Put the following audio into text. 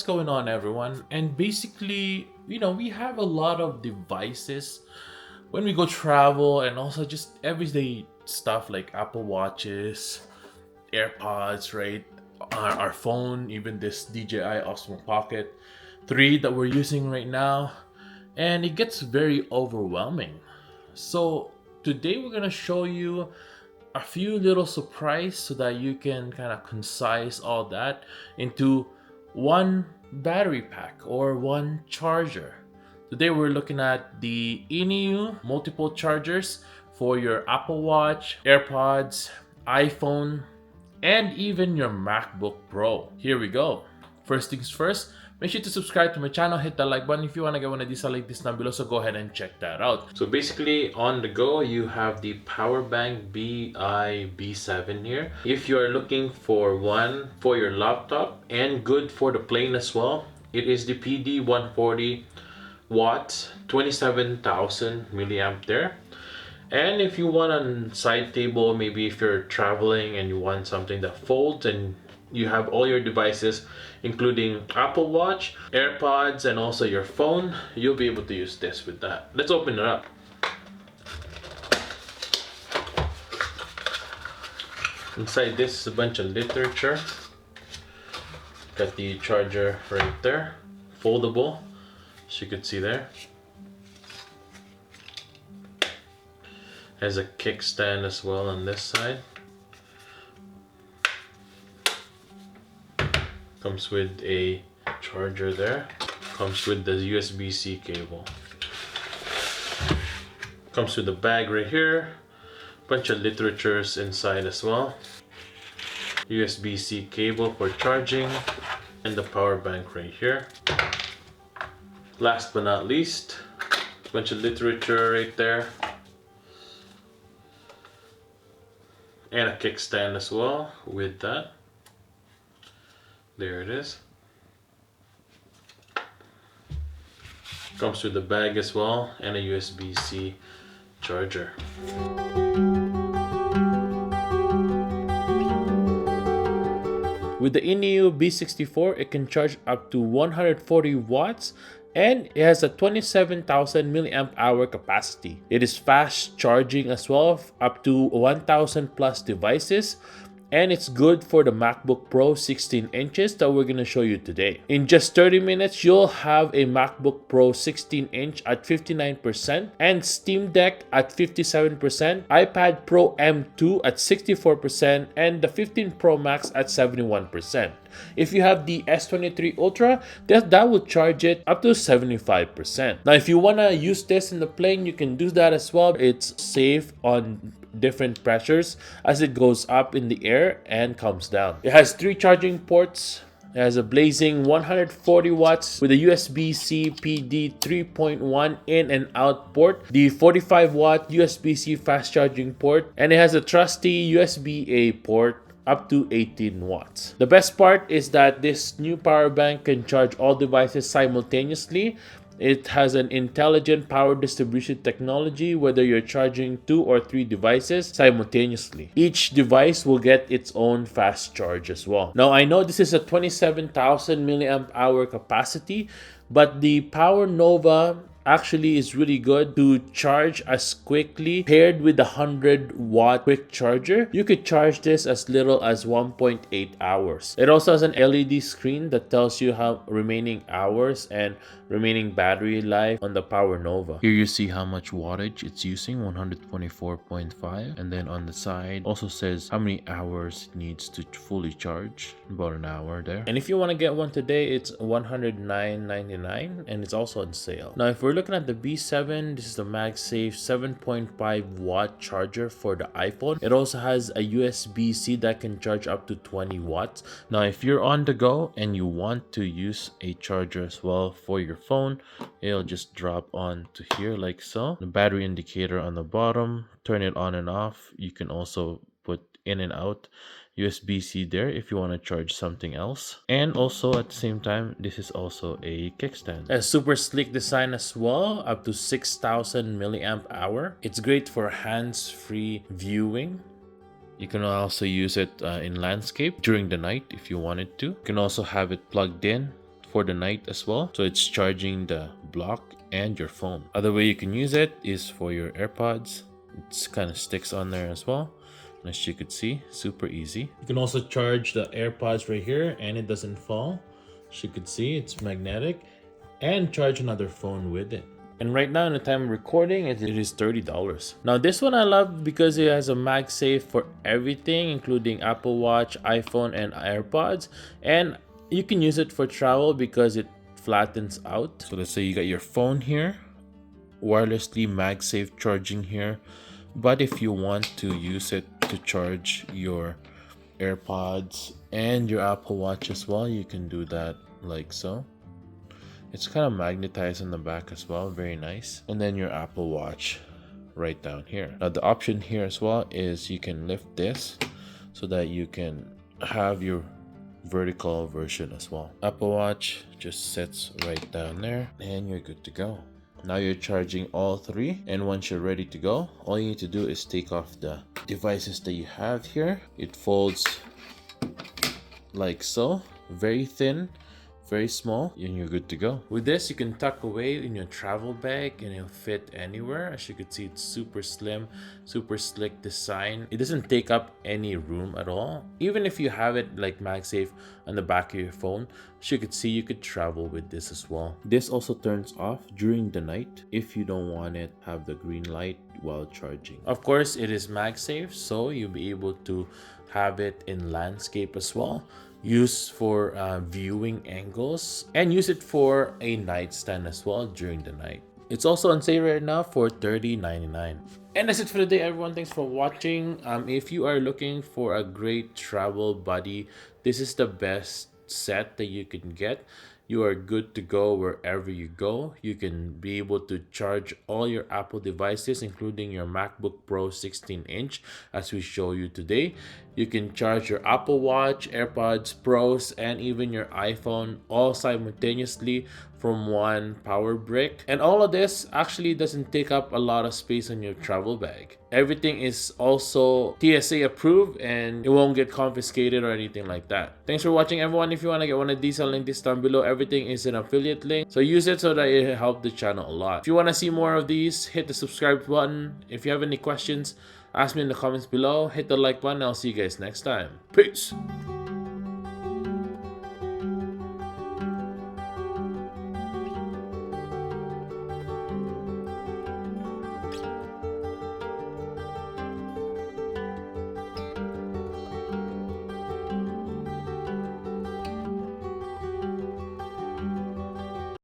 what's going on, everyone? And basically, we have a lot of devices when we go travel, and also just everyday stuff like Apple Watches, AirPods, right? Our phone, even this DJI Osmo Pocket 3 that we're using right now. And it gets very overwhelming. So today we're gonna show you a few little surprise so that you can kind of concise all that into one battery pack or one charger. Today we're looking at the iniu multiple chargers for your Apple Watch, AirPods, iPhone, and even your MacBook Pro. Here we go. First things first, make sure to subscribe to my channel, hit that like button if you want to get one of these like this down below, so go ahead and check that out. So basically on the go, you have the power bank B7 here. If you are looking for one for your laptop and good for the plane as well, it is the PD 140 watts, 27,000 milliamp there. And if you want a side table, maybe if you're traveling and you want something that folds and you have all your devices, including Apple Watch, AirPods, and also your phone, you'll be able to use this with that. Let's open it up. Inside this is a bunch of literature. Got the charger right there, foldable, as you can see there. Has a kickstand as well on this side. Comes with a charger there. Comes with the USB-C cable. Comes with a bag right here. Bunch of literatures inside as well. USB-C cable for charging. And the power bank right here. Last but not least, bunch of literature right there. And a kickstand as well with that. There it is. Comes with the bag as well and a USB-C charger. With the iniu B64, it can charge up to 140 watts and it has a 27,000 milliamp hour capacity. It is fast charging as well, up to 1,000 plus devices. And it's good for the MacBook Pro 16 inches that we're going to show you today. In just 30 minutes, you'll have a MacBook Pro 16 inch at 59% and Steam Deck at 57%, iPad Pro M2 at 64%, and the 15 Pro Max at 71%. If you have the S23 Ultra, that will charge it up to 75%. Now, if you want to use this in the plane, you can do that as well. It's safe on different pressures as it goes up in the air and comes down. It has 3 charging ports. It has a blazing 140 watts with a USB-C PD 3.1 in and out port, the 45 watt USB-C fast charging port, and it has a trusty USB-A port up to 18 watts. The best part is that this new power bank can charge all devices simultaneously. It has an intelligent power distribution technology, whether you're charging 2 or 3 devices simultaneously. Each device will get its own fast charge as well. Now, I know this is a 27,000 milliamp hour capacity, but the Power Nova actually is really good to charge as quickly. Paired with the 100 watt quick charger, you could charge this as little as 1.8 hours. It also has an LED screen that tells you how remaining hours and remaining battery life on the Power Nova. Here you see how much wattage it's using, 124.5, and then on the side also says how many hours it needs to fully charge, about an hour there. And if you want to get one today, it's $109.99 and it's also on sale. Now, if we're looking at the B7, this is the MagSafe 7.5 watt charger for the iPhone. It also has a USB-C that can charge up to 20 watts. Now, if you're on the go and you want to use a charger as well for your phone, it'll just drop on to here like so. The battery indicator on the bottom, turn it on and off. You can also put in and out USB-C there if you want to charge something else. And also at the same time, this is also a kickstand. A super sleek design as well, up to 6,000 milliamp hour. It's great for hands-free viewing. You can also use it in landscape during the night if you wanted to. You can also have it plugged in for the night as well. So it's charging the block and your phone. Other way you can use it is for your AirPods. It kind of sticks on there as well. And as you could see, super easy. You can also charge the AirPods right here and it doesn't fall. As you could see, it's magnetic, and charge another phone with it. And right now in the time of recording, it is $30. Now this one I love because it has a MagSafe for everything, including Apple Watch, iPhone, and AirPods. And you can use it for travel because it flattens out. So let's say you got your phone here, wirelessly MagSafe charging here. But if you want to use it to charge your AirPods and your Apple Watch as well, you can do that like so. It's kind of magnetized on the back as well, very nice. And then your Apple Watch right down here. Now the option here as well is you can lift this so that you can have your vertical version as well. Apple Watch just sits right down there and you're good to go. Now you're charging all three, and once you're ready to go, all you need to do is take off the devices that you have here. It folds like so, very thin, very small, and you're good to go. With this, you can tuck away in your travel bag and it'll fit anywhere. As you can see, it's super slim, super slick design. It doesn't take up any room at all. Even if you have it like MagSafe on the back of your phone, as you could see, you could travel with this as well. This also turns off during the night if you don't want it to have the green light while charging. Of course, it is MagSafe, so you'll be able to have it in landscape as well. Use for viewing angles, and use it for a nightstand as well during the night. It's also on sale right now for $30.99. And that's it for today, everyone. Thanks for watching. If you are looking for a great travel buddy, this is the best set that you can get. You are good to go wherever you go. You can be able to charge all your Apple devices, including your MacBook Pro 16-inch, as we show you today. You can charge your Apple Watch, AirPods Pros, and even your iPhone all simultaneously from one power brick. And all of this actually doesn't take up a lot of space on your travel bag. Everything is also TSA approved and it won't get confiscated or anything like that. Thanks for watching, everyone. If you want to get one of these, I'll link this down below. Everything is an affiliate link, so use it so that it helps the channel a lot. If you want to see more of these, hit the subscribe button. If you have any questions, ask me in the comments below. Hit the like button. I'll see you guys next time. Peace.